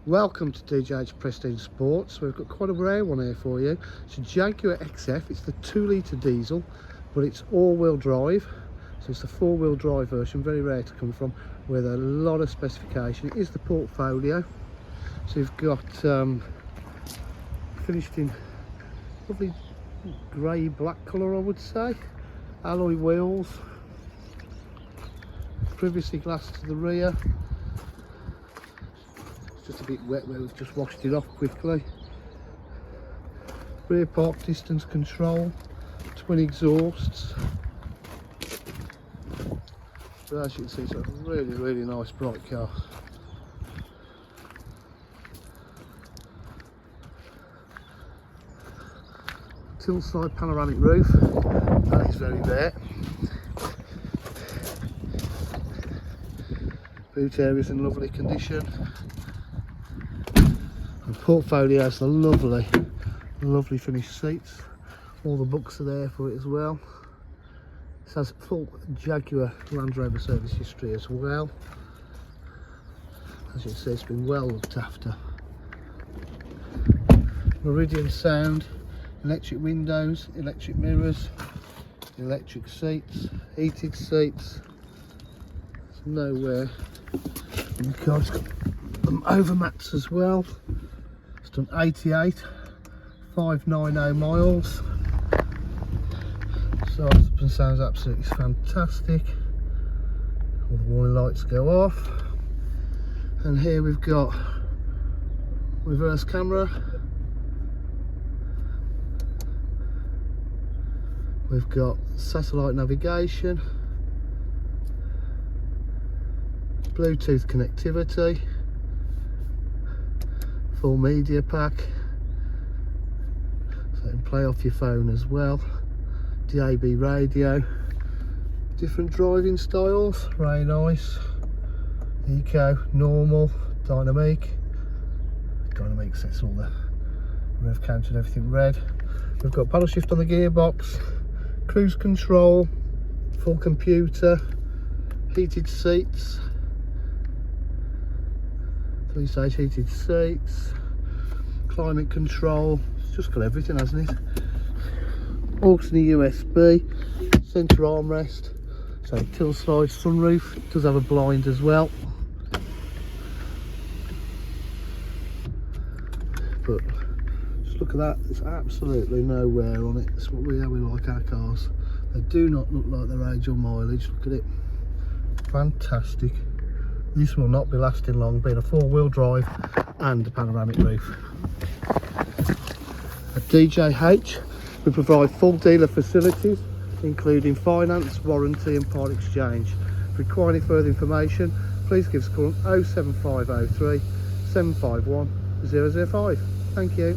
Welcome to DJ's Prestige Sports. We've got quite a rare one here for you. It's a Jaguar XF. It's the 2-litre diesel, but it's all-wheel drive. So it's the 4-wheel drive version, very rare to come from, with a lot of specification. It is the portfolio. So you've got finished in lovely grey black colour, I would say. Alloy wheels. Privacy glass to the rear. Just a bit wet where we've just washed it off quickly. Rear park distance control, twin exhausts. So as you can see, it's a really nice bright car. Tilt side panoramic roof, that is very rare. Boot area is in lovely condition. The portfolio has the lovely finished seats. All the books are there for it as well. This has full Jaguar Land Rover service history as well. As you can see, it's been well looked after. Meridian sound, electric windows, electric mirrors, electric seats, heated seats. There's nowhere. And the car's got them overmats as well. It's done 88,590 miles. Starts up and sounds absolutely fantastic. All the warning lights go off. And here we've got reverse camera. We've got satellite navigation, Bluetooth connectivity, full media pack, so you can play off your phone as well, DAB radio, different driving styles, rain, ice, eco, normal, dynamic sets all the rev counter and everything red. We've got paddle shift on the gearbox, cruise control, full computer, heated seats, 3-stage heated seats, climate control. It's just got everything, hasn't it? Auxiliary USB, centre armrest, so tilt slide sunroof. It does have a blind as well, but just look at that, there's absolutely no wear on it. That's how we like our cars. They do not look like their age or mileage. Look at it, fantastic. This will not be lasting long, being a 4-wheel drive and a panoramic roof. At DJH, we provide full dealer facilities, including finance, warranty and part exchange. If you require any further information, please give us a call on 07503 751 005. Thank you.